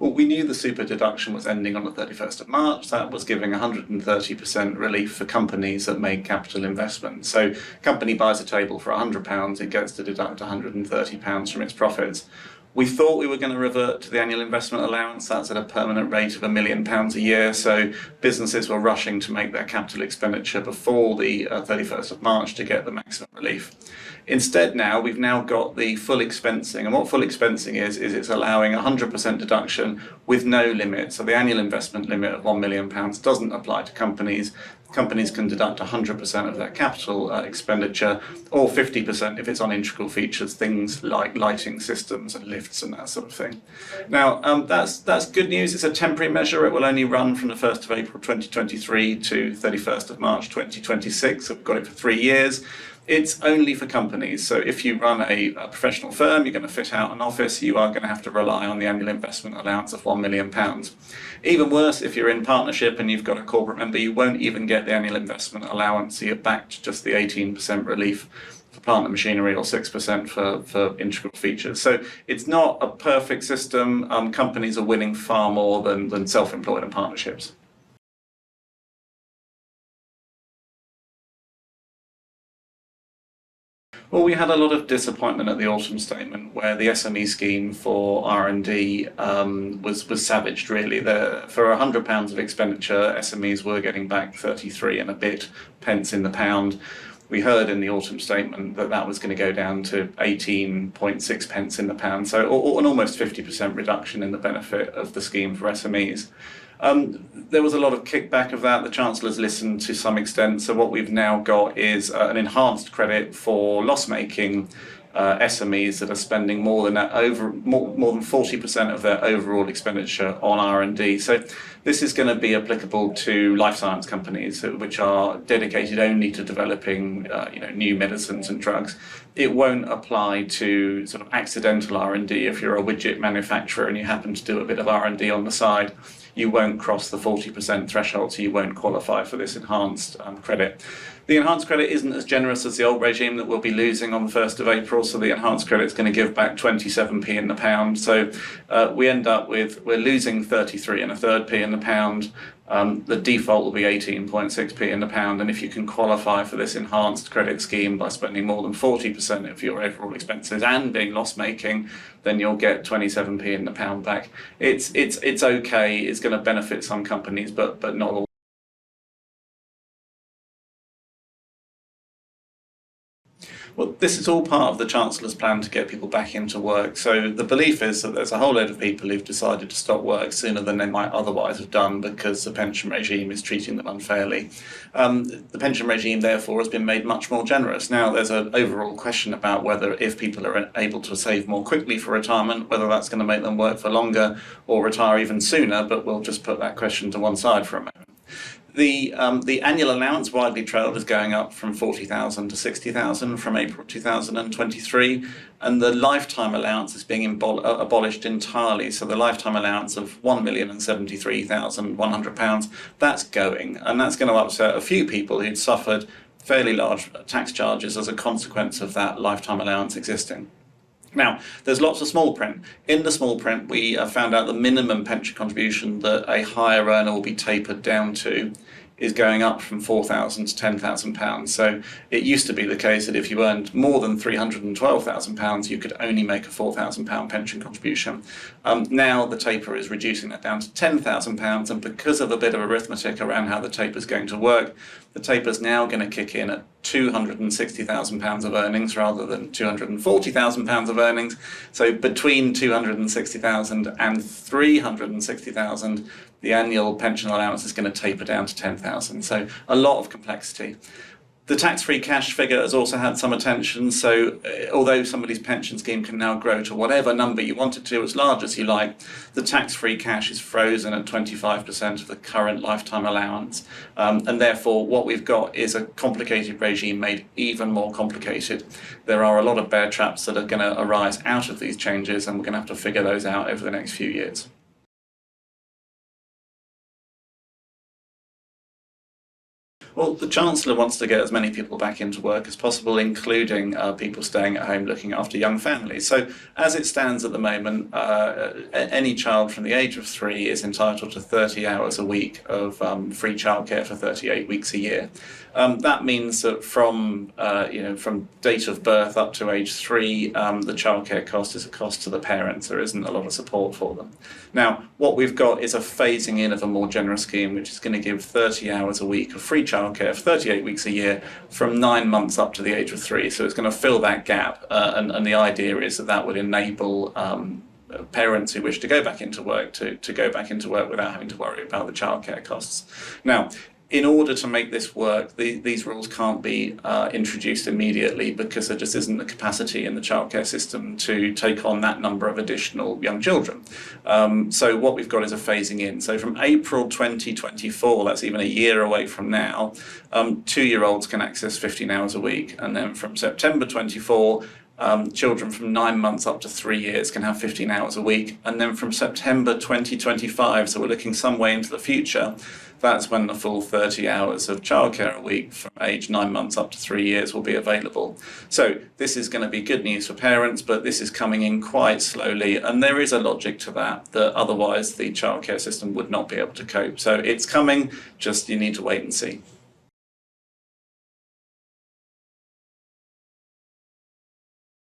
Well, we knew the super deduction was ending on the 31st of March. That was giving 130% relief for companies that make capital investments. So company buys a table for £100, it gets to deduct £130 from its profits. We thought we were going to revert to the annual investment allowance. That's at a permanent rate of £1 million a year. So businesses were rushing to make their capital expenditure before the 31st of March to get the maximum relief. Instead now, we've now got the full expensing. And what full expensing is it's allowing 100% deduction with no limit. So the annual investment limit of £1 million doesn't apply to companies. Companies can deduct 100% of their capital expenditure, or 50% if it's on integral features, things like lighting systems and lifts and that sort of thing. Now, that's good news. It's a temporary measure. It will only run from the 1st of April 2023 to 31st of March 2026. So we've got it for 3 years. It's only for companies. So if you run a professional firm, you're going to fit out an office, you are going to have to rely on the annual investment allowance of £1 million. Even worse, if you're in partnership and you've got a corporate member, you won't even get the annual investment allowance. So you're back to just the 18% relief for plant and machinery, or 6% for integral features. So it's not a perfect system. Companies are winning far more than self-employed and partnerships. Well, we had a lot of disappointment at the autumn statement, where the SME scheme for R&D was savaged, really. For £100 of expenditure, SMEs were getting back 33 and a bit pence in the pound. We heard in the autumn statement that that was going to go down to 18.6 pence in the pound, so an almost 50% reduction in the benefit of the scheme for SMEs. There was a lot of kickback of that. The Chancellor's listened to some extent, so what we've now got is an enhanced credit for loss-making SMEs that are spending more than 40% of their overall expenditure on R&D. So this is going to be applicable to life science companies, which are dedicated only to developing new medicines and drugs. It won't apply to sort of accidental R&D. If you're a widget manufacturer and you happen to do a bit of R&D on the side, you won't cross the 40% threshold, so you won't qualify for this enhanced credit. The enhanced credit isn't as generous as the old regime that we'll be losing on the 1st of April, so the enhanced credit is going to give back 27p in the pound. So we end up with, we're losing 33 and a third p in the pound. The default will be 18.6p in the pound, and if you can qualify for this enhanced credit scheme by spending more than 40% of your overall expenses and being loss-making, then you'll get 27p in the pound back. It's okay. It's going to benefit some companies, but not all. Well, this is all part of the Chancellor's plan to get people back into work. So the belief is that there's a whole load of people who've decided to stop work sooner than they might otherwise have done because the pension regime is treating them unfairly. The pension regime, therefore, has been made much more generous. Now, there's an overall question about whether, if people are able to save more quickly for retirement, whether that's going to make them work for longer or retire even sooner, but we'll just put that question to one side for a moment. The annual allowance, widely trailed, is going up from 40,000 to 60,000 from April 2023, and the lifetime allowance is being abolished entirely. So the lifetime allowance of £1,073,100, that's going, and that's going to upset a few people who'd suffered fairly large tax charges as a consequence of that lifetime allowance existing. Now, there's lots of small print. In the small print, we found out the minimum pension contribution that a higher earner will be tapered down to is going up from £4,000 to £10,000. So it used to be the case that if you earned more than £312,000, you could only make a £4,000 pension contribution. Now the taper is reducing that down to £10,000, and because of a bit of arithmetic around how the taper is going to work, the taper is now going to kick in at £260,000 of earnings rather than £240,000 of earnings. So between £260,000 and £360,000, the annual pension allowance is going to taper down to £10,000. So a lot of complexity. The tax-free cash figure has also had some attention. So although somebody's pension scheme can now grow to whatever number you want it to, as large as you like, the tax-free cash is frozen at 25% of the current lifetime allowance. And therefore, what we've got is a complicated regime made even more complicated. There are a lot of bear traps that are going to arise out of these changes, and we're going to have to figure those out over the next few years. Well, the Chancellor wants to get as many people back into work as possible, including people staying at home looking after young families. So, as it stands at the moment, any child from the age of 3 is entitled to 30 hours a week of free childcare for 38 weeks a year. That means that from date of birth up to age 3, the childcare cost is a cost to the parents. There isn't a lot of support for them. Now, what we've got is a phasing in of a more generous scheme, which is going to give 30 hours a week of free childcare for 38 weeks a year from 9 months up to the age of 3. So it's going to fill that gap, and the idea is that that would enable parents who wish to go back into work to go back into work without having to worry about the childcare costs. Now, in order to make this work, these rules can't be introduced immediately because there just isn't the capacity in the childcare system to take on that number of additional young children. So what we've got is a phasing in. So from April 2024, that's even a year away from now, 2-year-olds can access 15 hours a week. And then from September 24, children from 9 months up to 3 years can have 15 hours a week. And then from September 2025, so we're looking some way into the future, that's when the full 30 hours of childcare a week from age 9 months up to 3 years will be available. So this is going to be good news for parents, but this is coming in quite slowly, and there is a logic to that otherwise the childcare system would not be able to cope. So it's coming, just you need to wait and see.